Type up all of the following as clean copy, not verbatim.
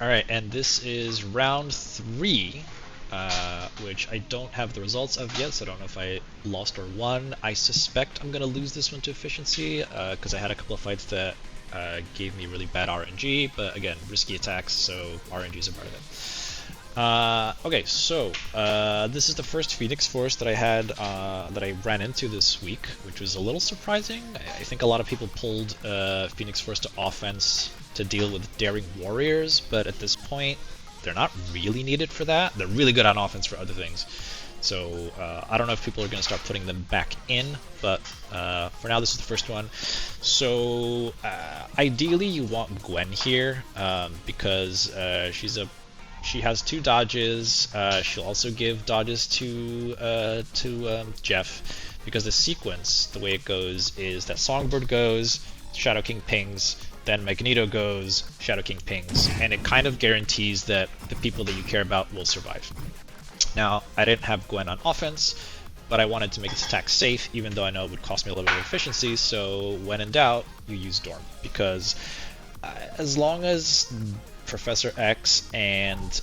Alright, and this is round 3, which I don't have the results of yet, so I don't know if I lost or won. I suspect I'm going to lose this one to efficiency, because I had a couple of fights that gave me really bad RNG, but again, risky attacks, so RNG is a part of it. Okay, so this is the first Phoenix Force that I had, that I ran into this week, which was a little surprising. I think a lot of people pulled Phoenix Force to offense to deal with Daring Warriors, but at this point, they're not really needed for that. They're really good on offense for other things. So I don't know if people are going to start putting them back in, but for now this is the first one. So ideally you want Gwen here, because she has 2 dodges. She'll also give dodges to Jeff, because the sequence, the way it goes, is that Songbird goes, Shadow King pings, then Magneto goes, Shadow King pings, and it kind of guarantees that the people that you care about will survive. Now, I didn't have Gwen on offense, but I wanted to make its attack safe, even though I know it would cost me a little bit of efficiency, so when in doubt, you use Dorm, because as long as Professor X and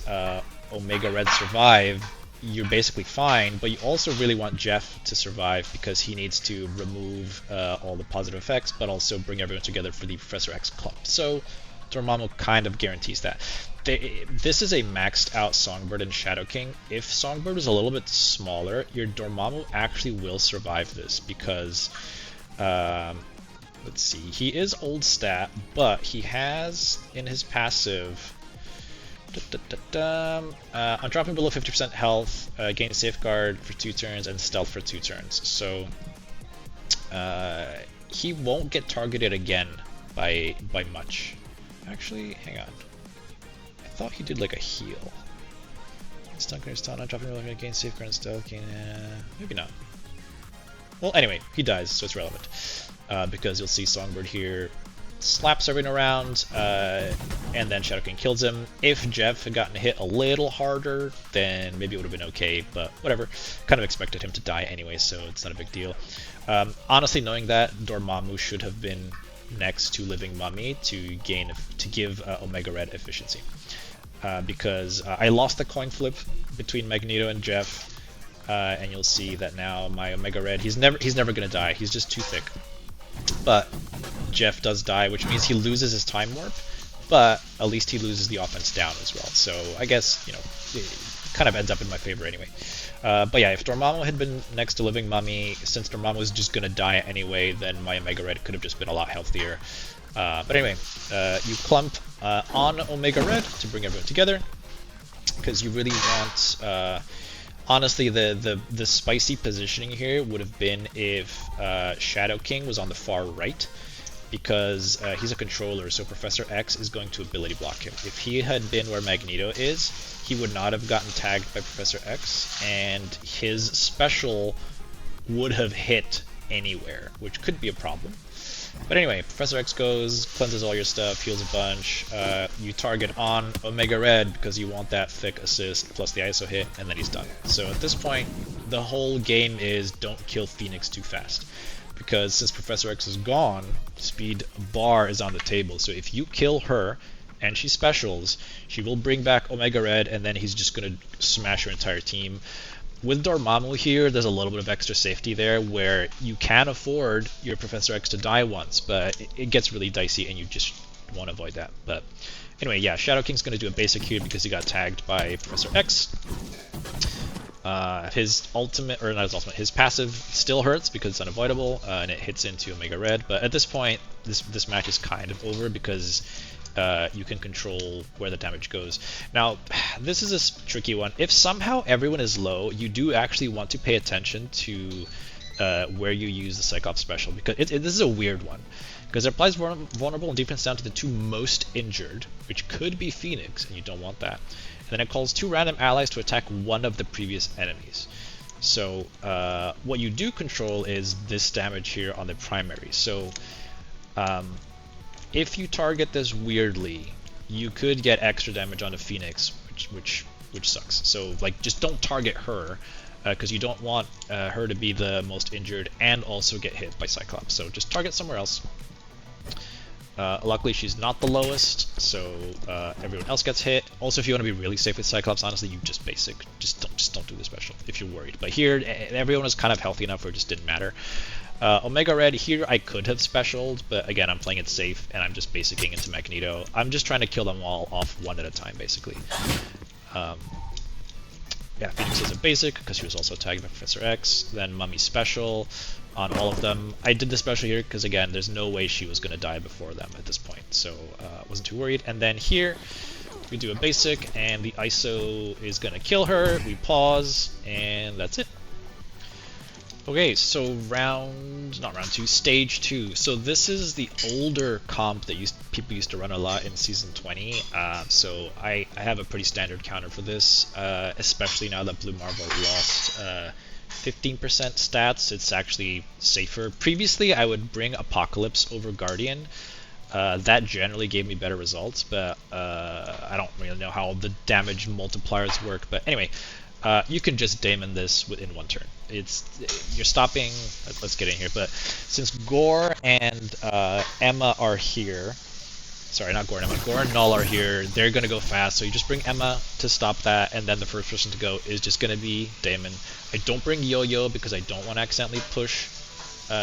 Omega Red survive, you're basically fine, but you also really want Jeff to survive because he needs to remove all the positive effects, but also bring everyone together for the Professor X club. So Dormammu kind of guarantees that. This is a maxed out Songbird and Shadow King. If Songbird is a little bit smaller, your Dormammu actually will survive this because, let's see, he is old stat, but he has in his passive, on dropping below 50% health, gain Safeguard for 2 turns and Stealth for 2 turns. So he won't get targeted again by much. Actually, hang on. I thought he did like a heal. Stun on dropping below, gain Safeguard and Stealth, gain, maybe not. Well, anyway, he dies, so it's relevant. Because you'll see Songbird here slaps everyone around, and then Shadow King kills him. If Jeff had gotten hit a little harder, then maybe it would have been okay, but whatever. Kind of expected him to die anyway, so it's not a big deal. Honestly, knowing that, Dormammu should have been next to Living Mummy to give Omega Red efficiency. Because I lost the coin flip between Magneto and Jeff, and you'll see that now my Omega Red, he's never gonna die, he's just too thick. But Jeff does die, which means he loses his time warp, but at least he loses the offense down as well. So I guess, you know, it kind of ends up in my favor anyway. But yeah, if Dormammu had been next to Living Mummy, since Dormammu was just gonna die anyway, then my Omega Red could have just been a lot healthier. But anyway, you clump on Omega Red to bring everyone together, because you really want... honestly, the spicy positioning here would have been if Shadow King was on the far right, because he's a controller, so Professor X is going to ability block him. If he had been where Magneto is, he would not have gotten tagged by Professor X, and his special would have hit anywhere, which could be a problem. But anyway, Professor X goes, cleanses all your stuff, heals a bunch, you target on Omega Red because you want that thick assist plus the ISO hit, and then he's done. So at this point, the whole game is don't kill Phoenix too fast. Because since Professor X is gone, speed bar is on the table, so if you kill her, and she specials, she will bring back Omega Red, and then he's just going to smash your entire team. With Dormammu here, there's a little bit of extra safety there, where you can afford your Professor X to die once, but it gets really dicey, and you just want to avoid that. But anyway, yeah, Shadow King's going to do a basic here because he got tagged by Professor X. His ultimate, or not his ultimate, his passive still hurts because it's unavoidable, and it hits into Omega Red. But at this point, this match is kind of over because you can control where the damage goes. Now, this is a tricky one. If somehow everyone is low, you do actually want to pay attention to where you use the Cyclops special, because this is a weird one. Because it applies vulnerable and defense down to the 2 most injured, which could be Phoenix, and you don't want that. And then it calls 2 random allies to attack one of the previous enemies. So what you do control is this damage here on the primary. So if you target this weirdly, you could get extra damage on the Phoenix, which sucks. So like, just don't target her, because you don't want her to be the most injured and also get hit by Cyclops. So just target somewhere else. Luckily, she's not the lowest, so everyone else gets hit. Also, if you want to be really safe with Cyclops, honestly, you just basic. Just don't do the special if you're worried. But here, everyone was kind of healthy enough where it just didn't matter. Omega Red, here I could have specialed, but again, I'm playing it safe, and I'm just basicing into Magneto. I'm just trying to kill them all off one at a time, basically. Yeah, Phoenix is a basic, because she was also tagged by Professor X. Then Mummy special on all of them. I did the special here, because again, there's no way she was going to die before them at this point, so I wasn't too worried. And then here, we do a basic, and the ISO is going to kill her. We pause, and that's it. Okay, so not round 2, stage 2. So this is the older comp that people used to run a lot in season 20. So I have a pretty standard counter for this, especially now that Blue Marvel lost 15% stats. It's actually safer. Previously, I would bring Apocalypse over Guardian. That generally gave me better results, but I don't really know how the damage multipliers work. But anyway, you can just Daemon this within one turn. You're stopping. Let's get in here. But since Gore and Emma are here, sorry, not Gore and Emma. Gore and Null are here. They're gonna go fast, so you just bring Emma to stop that, and then the first person to go is just gonna be Daemon. I don't bring Yo-Yo because I don't want to accidentally push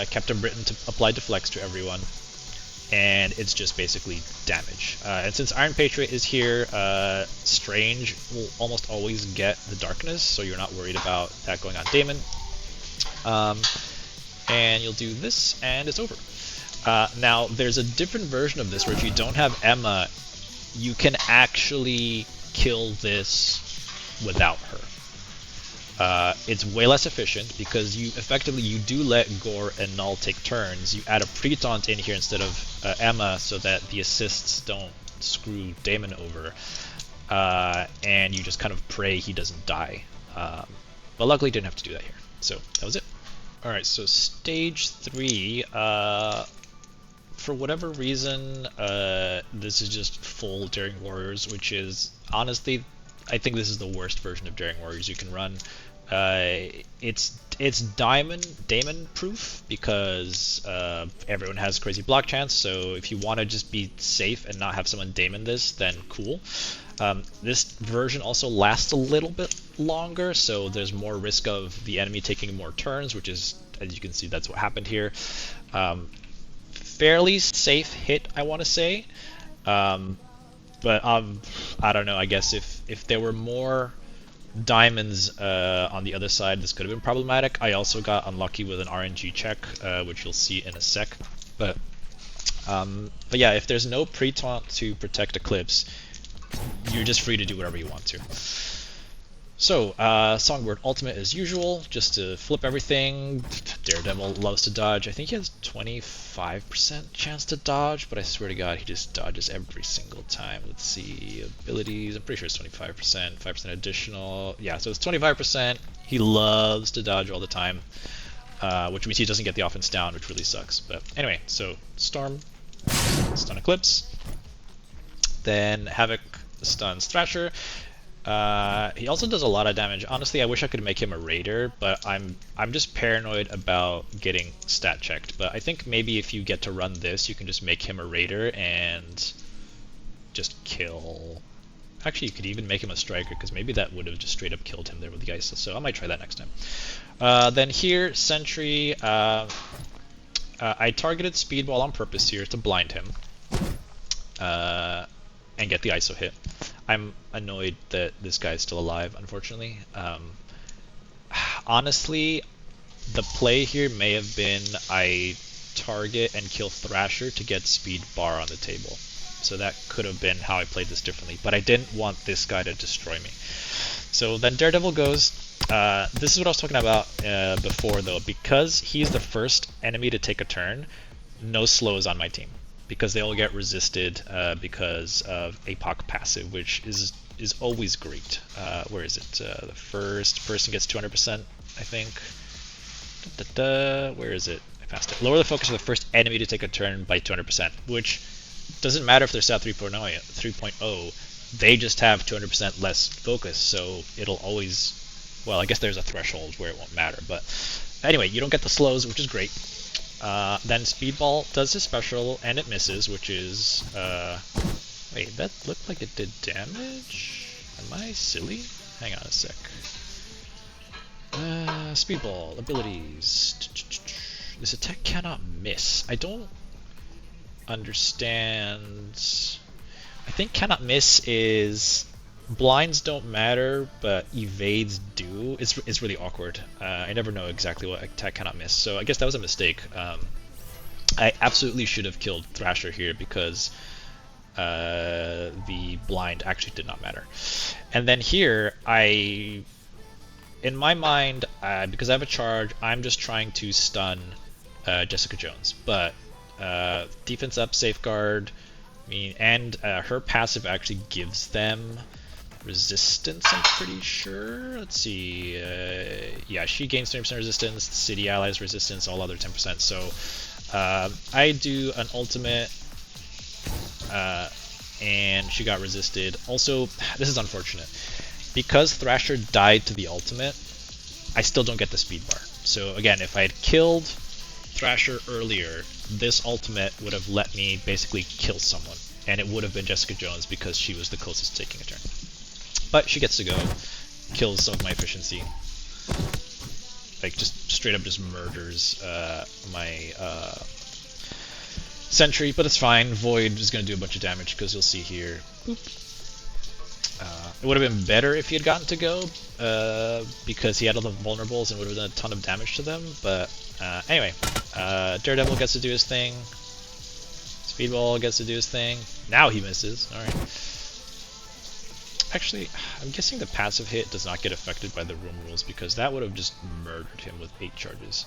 Captain Britain to apply Deflects to everyone. And it's just basically damage. And since Iron Patriot is here, Strange will almost always get the darkness, so you're not worried about that going on Daemon. And you'll do this, and it's over. Now, there's a different version of this where if you don't have Emma, you can actually kill this without her. It's way less efficient because you do let Gore and Null take turns. You add a pre-taunt in here instead of Emma so that the assists don't screw Daemon over, and you just kind of pray he doesn't die. But luckily didn't have to do that here. So that was it. Alright, so stage 3, for whatever reason, this is just full Daring Warriors, which is, honestly, I think this is the worst version of Daring Warriors you can run. It's Daemon proof because everyone has crazy block chance, so if you want to just be safe and not have someone Daemon this, then cool. This version also lasts a little bit longer, so there's more risk of the enemy taking more turns, which is, as you can see, that's what happened here. Fairly safe hit, I want to say, but I don't know, I guess if there were more diamonds on the other side, this could have been problematic. I also got unlucky with an RNG check, which you'll see in a sec. But yeah, if there's no pre-taunt to protect Eclipse, you're just free to do whatever you want to. So, Songbird Ultimate as usual, just to flip everything. Daredevil loves to dodge. I think he has 25% chance to dodge, but I swear to God, he just dodges every single time. Let's see, abilities, I'm pretty sure it's 25%, 5% additional. Yeah, so it's 25%. He loves to dodge all the time, which means he doesn't get the offense down, which really sucks. But anyway, so Storm, stun Eclipse, then Havoc stuns Thrasher. He also does a lot of damage. Honestly, I wish I could make him a raider, but I'm just paranoid about getting stat checked. But I think maybe if you get to run this, you can just make him a raider and just kill. Actually, you could even make him a striker, because maybe that would have just straight up killed him there with the ice. So I might try that next time. Then here, Sentry. I targeted Speedball on purpose here to blind him and get the ISO hit. I'm annoyed that this guy's still alive, unfortunately. Honestly, the play here may have been I target and kill Thrasher to get Speed Bar on the table. So that could have been how I played this differently, but I didn't want this guy to destroy me. So then Daredevil goes. This is what I was talking about before, though. Because he's the first enemy to take a turn, no slows on my team, because they all get resisted because of APOC passive, which is always great. Where is it? The first person gets 200%, I think. Where is it? I passed it. Lower the focus of the first enemy to take a turn by 200%, which doesn't matter if they're stat 3.0. They just have 200% less focus, so it'll always... Well, I guess there's a threshold where it won't matter, but anyway, you don't get the slows, which is great. Then Speedball does his special, and it misses, which is... wait, that looked like it did damage? Am I silly? Hang on a sec. Speedball, abilities. This attack cannot miss. I don't understand... I think cannot miss is... Blinds don't matter, but evades do. It's really awkward. I never know exactly what attack cannot miss, so I guess that was a mistake. I absolutely should have killed Thrasher here because the blind actually did not matter. And then here, in my mind, because I have a charge, I'm just trying to stun Jessica Jones. But defense up, safeguard, and her passive actually gives them resistance, I'm pretty sure. Let's see. Yeah, she gains 20% resistance, city allies resistance, all other 10%. So I do an ultimate, and she got resisted. Also, this is unfortunate. Because Thrasher died to the ultimate, I still don't get the speed bar. So again, if I had killed Thrasher earlier, this ultimate would have let me basically kill someone. And it would have been Jessica Jones because she was the closest to taking a turn. But she gets to go, kills some of my efficiency. Like, just straight up just murders my sentry, but it's fine. Void is going to do a bunch of damage because you'll see here. Boop. It would have been better if he had gotten to go, because he had all the vulnerables and would have done a ton of damage to them, but anyway. Daredevil gets to do his thing. Speedball gets to do his thing. Now he misses. Alright. Actually, I'm guessing the passive hit does not get affected by the room rules because that would have just murdered him with 8 charges.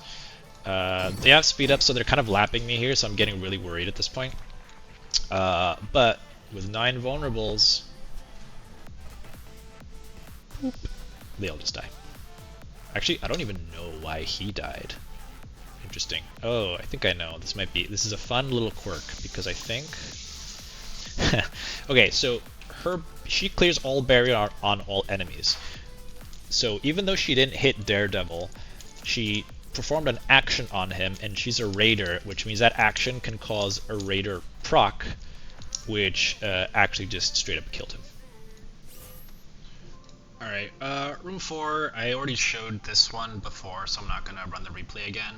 They have speed up, so they're kind of lapping me here, so I'm getting really worried at this point. But with 9 vulnerables, boop, they all just die. Actually, I don't even know why he died. Interesting. Oh, I think I know. This is a fun little quirk because I think... okay, so she clears all barrier on all enemies. So even though she didn't hit Daredevil, she performed an action on him, and she's a raider, which means that action can cause a raider proc, which actually just straight up killed him. Alright, room 4, I already showed this one before, so I'm not going to run the replay again,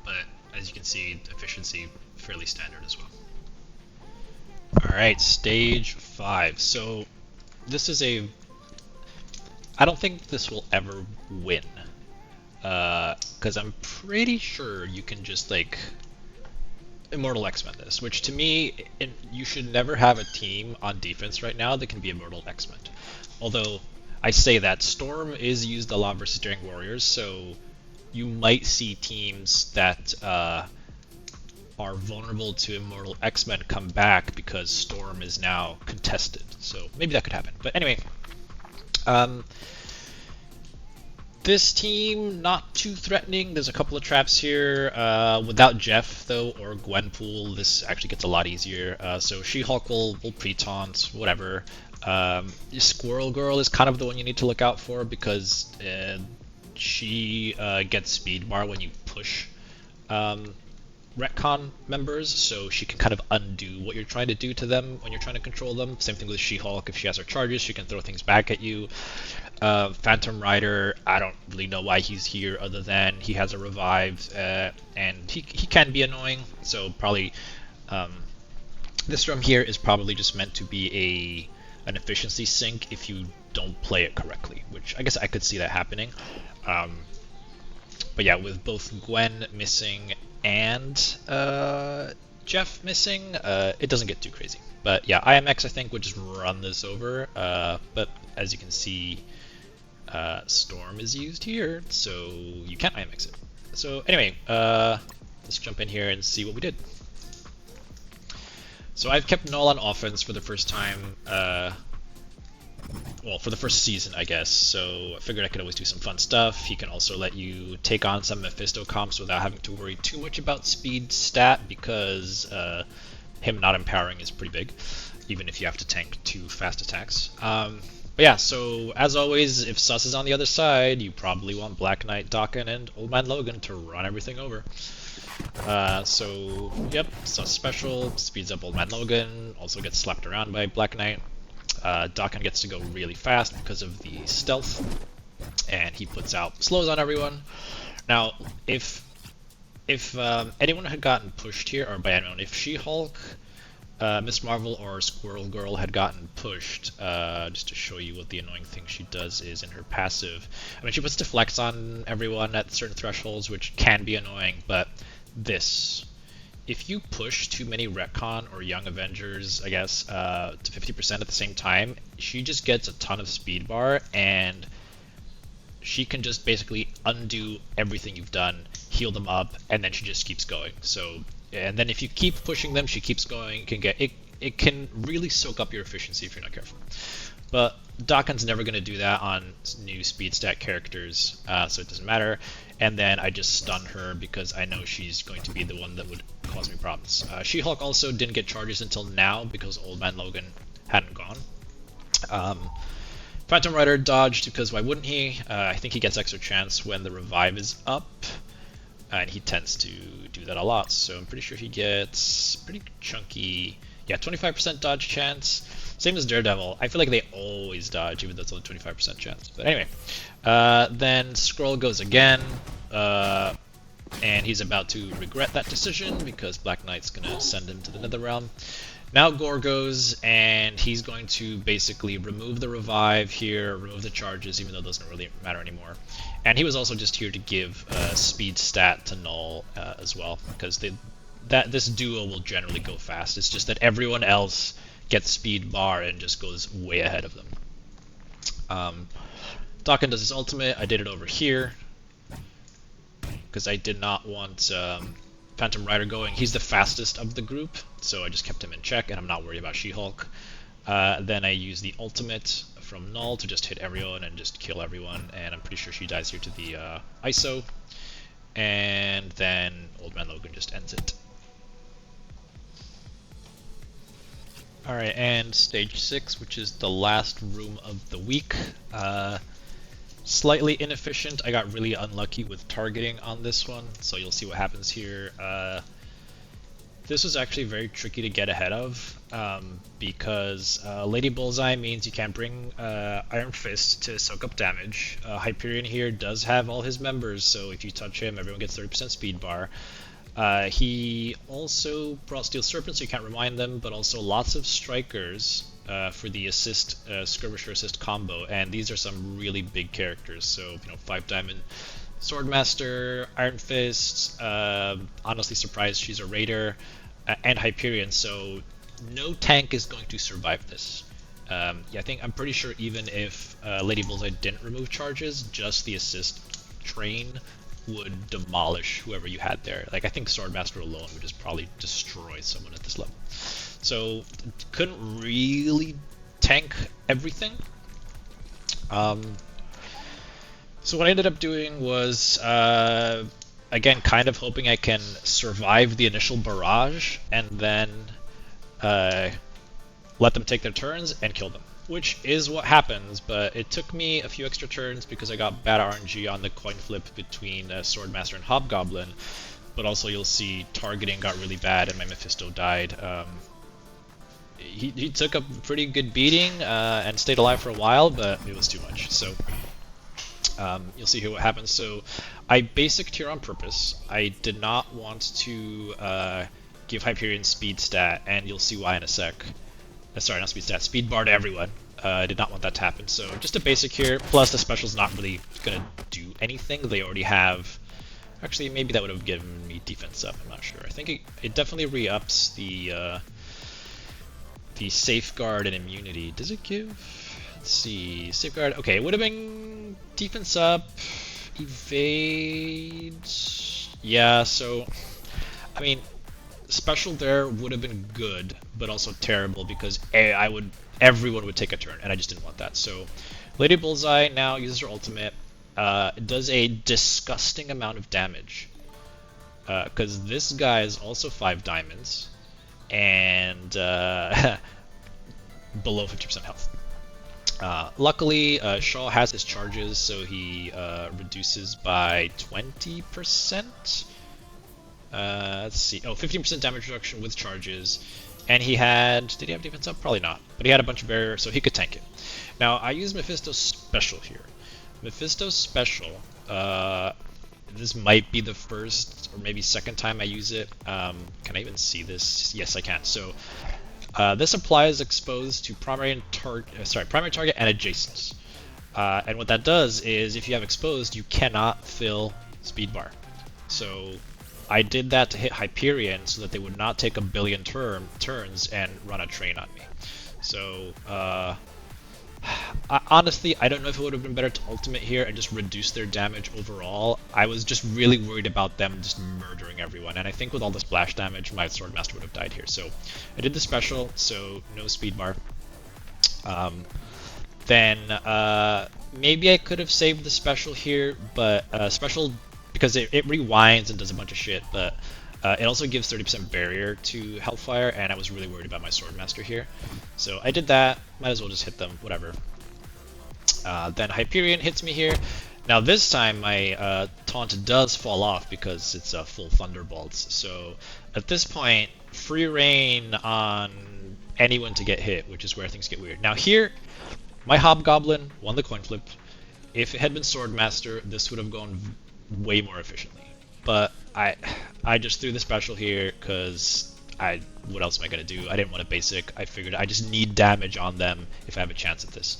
but as you can see, efficiency fairly standard as well. Alright, stage 5. So, this is I don't think this will ever win. Because I'm pretty sure you can just, like, Immortal X-Men this. Which, to me, you should never have a team on defense right now that can be Immortal X-Men. Although, I say that, Storm is used a lot versus Daring Warriors, so you might see teams that, are vulnerable to Immortal X-Men come back because Storm is now contested. So maybe that could happen. But anyway, this team, not too threatening. There's a couple of traps here. Without Jeff, though, or Gwenpool, this actually gets a lot easier. So She-Hulk will pre-taunt, whatever. Squirrel Girl is kind of the one you need to look out for because she gets speed bar when you push retcon members, so she can kind of undo what you're trying to do to them when you're trying to control them. Same thing with She-Hulk. If she has her charges, she can throw things back at you. Phantom Rider, I don't really know why he's here other than he has a revive, and he can be annoying, so probably this room here is probably just meant to be an efficiency sink if you don't play it correctly, which I guess I could see that happening. But yeah, with both Gwen missing and Jeff missing, it doesn't get too crazy. But yeah, IMX I think would just run this over, but as you can see, Storm is used here, so you can't IMX it. So anyway, let's jump in here and see what we did. So I've kept Null on offense for the first time, well, for the first season, I guess, so I figured I could always do some fun stuff. He can also let you take on some Mephisto comps without having to worry too much about speed stat, because him not empowering is pretty big, even if you have to tank 2 fast attacks. But yeah, so as always, if Sus is on the other side, you probably want Black Knight, Daken, and Old Man Logan to run everything over. So yep, so special speeds up Old Man Logan. Also gets slapped around by Black Knight. Dakan gets to go really fast because of the stealth, and he puts out slows on everyone. Now, if anyone had gotten pushed here, or by anyone, if She-Hulk, Miss Marvel, or Squirrel Girl had gotten pushed, just to show you what the annoying thing she does is in her passive. I mean, she puts deflects on everyone at certain thresholds, which can be annoying, but this. If you push too many Retcon or Young Avengers, I guess, to 50% at the same time, she just gets a ton of speed bar, and she can just basically undo everything you've done, heal them up, and then she just keeps going. So, and then if you keep pushing them, she keeps going. It can really soak up your efficiency if you're not careful. But Dakan's never going to do that on new speed stat characters, so it doesn't matter. And then I just stun her because I know she's going to be the one that would cause me problems. She-Hulk also didn't get charges until now because Old Man Logan hadn't gone. Phantom Rider dodged because why wouldn't he? I think he gets extra chance when the revive is up, and he tends to do that a lot, so I'm pretty sure he gets pretty chunky. Yeah, 25% dodge chance. Same as Daredevil. I feel like they always dodge, even though it's only 25% chance. But anyway, then Skrull goes again, and he's about to regret that decision because Black Knight's gonna send him to the Nether Realm. Now Gore goes, and he's going to basically remove the revive here, remove the charges, even though it doesn't really matter anymore. And he was also just here to give speed stat to Null as well, because this duo will generally go fast. It's just that everyone else gets speed bar and just goes way ahead of them. Dakan does his ultimate. I did it over here because I did not want Phantom Rider going. He's the fastest of the group, so I just kept him in check, and I'm not worried about She-Hulk. Then I use the ultimate from Null to just hit everyone and just kill everyone, and I'm pretty sure she dies here to the ISO. And then Old Man Logan just ends it. Alright, and stage 6, which is the last room of the week. Slightly inefficient. I got really unlucky with targeting on this one, so you'll see what happens here. This was actually very tricky to get ahead of, because Lady Bullseye means you can't bring Iron Fist to soak up damage. Hyperion here does have all his members, so if you touch him, everyone gets 30% speed bar. He also brought Steel Serpent, so you can't remind them, but also lots of strikers for the assist, skirmisher assist combo, and these are some really big characters. So, 5 Diamond Swordmaster, Iron Fist, honestly surprised she's a Raider, and Hyperion, so no tank is going to survive this. Yeah, I'm pretty sure even if Lady Bullseye didn't remove charges, just the assist train would demolish whoever you had there. Like, I think Swordmaster alone would just probably destroy someone at this level. So, couldn't really tank everything. So what I ended up doing was, again, kind of hoping I can survive the initial barrage, and then let them take their turns and kill them. Which is what happens, but it took me a few extra turns because I got bad RNG on the coin flip between Swordmaster and Hobgoblin, but also you'll see targeting got really bad and my Mephisto died. He took a pretty good beating and stayed alive for a while, but it was too much. So you'll see here what happens. So I basicked here on purpose. I did not want to give Hyperion speed stat, and you'll see why in a sec. Sorry, not speed stat, speed bar to everyone. I did not want that to happen, so just a basic here, plus the special's not really going to do anything. They already have... Actually, maybe that would have given me defense up, I'm not sure. I think it definitely re-ups the safeguard and immunity. Does it give... Let's see, safeguard... Okay, it would have been defense up, evade... Yeah, so... I mean... Special there would have been good, but also terrible because everyone would take a turn, and I just didn't want that. So, Lady Bullseye now uses her ultimate. It does a disgusting amount of damage because this guy is also 5 diamonds and below 50% health. Luckily, Shaw has his charges, so he reduces by 20%. Let's see. Oh, 15% damage reduction with charges. And he had... Did he have defense up? Probably not. But he had a bunch of barrier, so he could tank it. Now, I use Mephisto's special here. Mephisto's special... this might be the first or maybe second time I use it. Can I even see this? Yes, I can. So this applies exposed to primary target and adjacents. And what that does is, if you have exposed, you cannot fill speed bar. So I did that to hit Hyperion so that they would not take a billion turns and run a train on me. So honestly, I don't know if it would have been better to ultimate here and just reduce their damage overall. I was just really worried about them just murdering everyone, and I think with all the splash damage, my Swordmaster would have died here. So I did the special, so no speed bar. Then maybe I could have saved the special here, but special, because it rewinds and does a bunch of shit, but it also gives 30% barrier to Hellfire, and I was really worried about my Swordmaster here. So I did that, might as well just hit them, whatever. Then Hyperion hits me here. Now this time my taunt does fall off because it's full Thunderbolts. So at this point, free reign on anyone to get hit, which is where things get weird. Now here, my Hobgoblin won the coin flip. If it had been Swordmaster, this would have gone way more efficiently. But I just threw the special here because what else am I gonna do? I didn't want a basic. I figured I just need damage on them if I have a chance at this.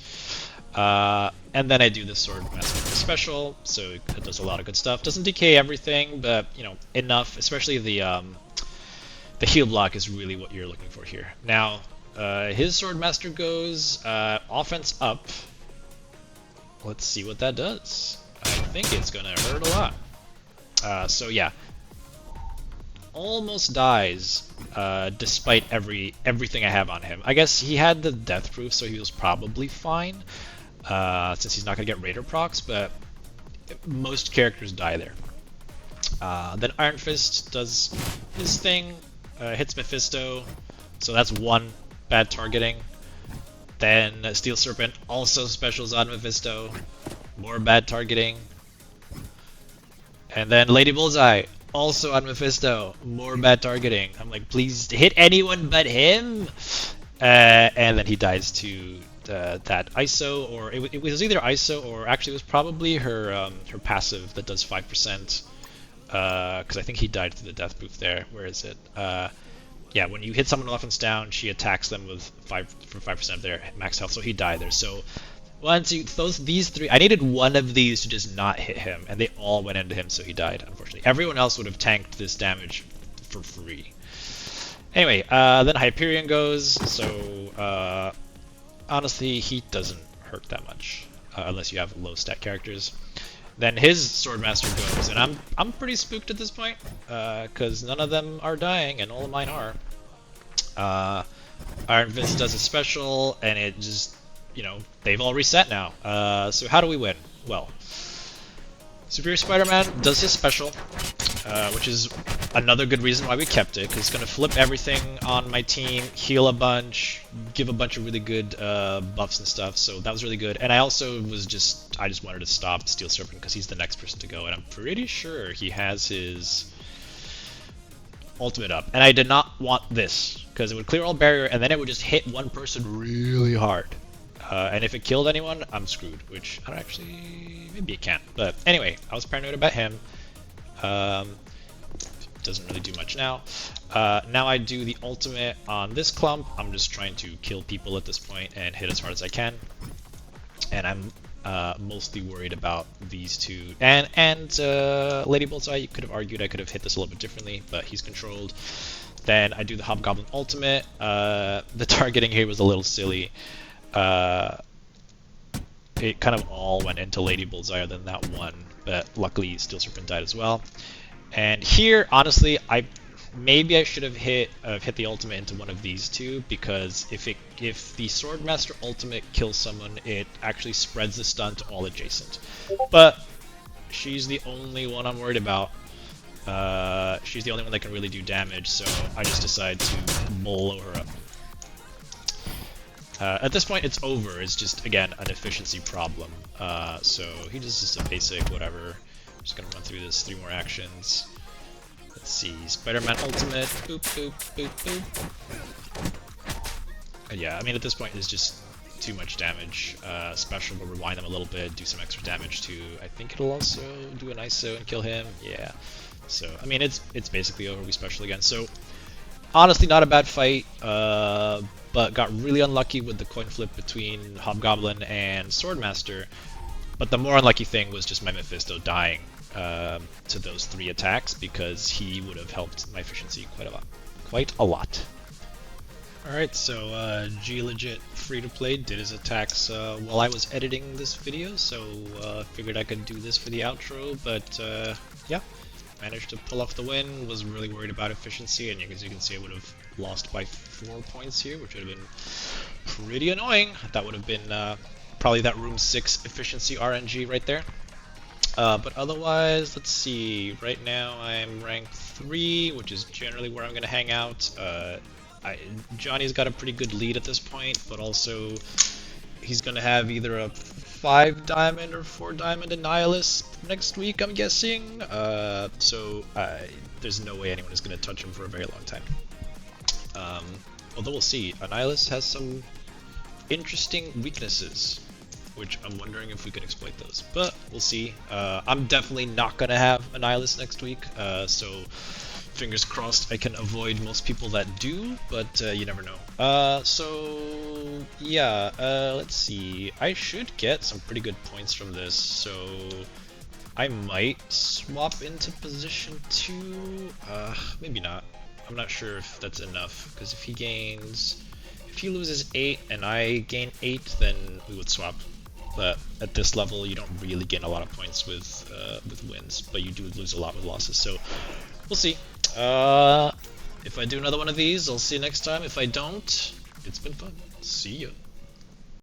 And then I do the Swordmaster special, so it does a lot of good stuff. Doesn't decay everything, but you know, enough. Especially the heal block is really what you're looking for here. Now his Swordmaster goes offense up. Let's see what that does. I think it's gonna hurt a lot. So yeah, almost dies despite everything I have on him. I guess he had the death proof, so he was probably fine since he's not gonna get Raider procs, but most characters die there. Then Iron Fist does his thing, hits Mephisto, so that's one bad targeting. Then Steel Serpent also specials on Mephisto, more bad targeting. And then Lady Bullseye, also on Mephisto, more bad targeting. I'm like, please hit anyone but him! And then he dies to that ISO, or it was either ISO or actually it was probably her her passive that does 5%. Because I think he died to the death proof there. Where is it? Yeah, when you hit someone offense down, she attacks them with 5% of their max health, so he died there. So once these three, I needed one of these to just not hit him, and they all went into him, so he died, unfortunately. Everyone else would have tanked this damage for free. Anyway, then Hyperion goes, so honestly, heat doesn't hurt that much, unless you have low stat characters. Then his Swordmaster goes, and I'm pretty spooked at this point, because none of them are dying, and all of mine are. Iron Fist does a special, and it just, you know, they've all reset now. So how do we win? Well, Superior Spider-Man does his special, which is another good reason why we kept it, because it's going to flip everything on my team, heal a bunch, give a bunch of really good buffs and stuff, so that was really good. And I also I just wanted to stop Steel Serpent because he's the next person to go, and I'm pretty sure he has his ultimate up. And I did not want this, because it would clear all barrier, and then it would just hit one person really hard. And if it killed anyone, I'm screwed, which I don't actually, maybe it can't. But anyway, I was paranoid about him. Doesn't really do much now. Now I do the ultimate on this clump. I'm just trying to kill people at this point and hit as hard as I can. And I'm mostly worried about these two. And Lady Bullseye, you could have argued I could have hit this a little bit differently, but he's controlled. Then I do the Hobgoblin ultimate. The targeting here was a little silly. It kind of all went into Lady Bullseye other than that one, but luckily Steel Serpent died as well. And here, honestly, maybe I should have hit the ultimate into one of these two, because if the Swordmaster ultimate kills someone, it actually spreads the stun to all adjacent. But she's the only one I'm worried about. She's the only one that can really do damage, so I just decide to blow her up. At this point, it's over. It's just, again, an efficiency problem. So he does just a basic whatever. I'm just gonna run through this 3 more actions. Let's Let's see, Spider-Man Ultimate, boop, boop, boop, boop. Yeah, I mean, at this point, it's just too much damage. Special will rewind them a little bit, do some extra damage too. I think it'll also do an ISO and kill him. Yeah. So, I mean, it's basically over. We special again. So, honestly, not a bad fight, but got really unlucky with the coin flip between Hobgoblin and Swordmaster. But the more unlucky thing was just my Mephisto dying to those 3 attacks, because he would have helped my efficiency quite a lot. Quite a lot. Alright, so G Legit Free to Play did his attacks while I was editing this video, so figured I could do this for the outro, but yeah, managed to pull off the win. Was really worried about efficiency, and as you can see, I would have lost by 4 points here, which would have been pretty annoying. That would have been probably that room 6 efficiency RNG right there. But otherwise, let's see, right now I'm rank 3, which is generally where I'm going to hang out. Johnny's got a pretty good lead at this point, but also he's going to have either a 5 diamond or 4 diamond Annihilus next week, I'm guessing. So there's no way anyone is going to touch him for a very long time. Although we'll see. Annihilus has some interesting weaknesses, which I'm wondering if we could exploit those. But we'll see. I'm definitely not going to have Annihilus next week, so fingers crossed I can avoid most people that do, but you never know. So yeah, let's see. I should get some pretty good points from this, so I might swap into position 2. Maybe not. I'm not sure if that's enough, because if he loses 8 and I gain 8, then we would swap. But at this level, you don't really gain a lot of points with wins, but you do lose a lot with losses. So we'll see. If I do another one of these, I'll see you next time. If I don't, it's been fun. See ya.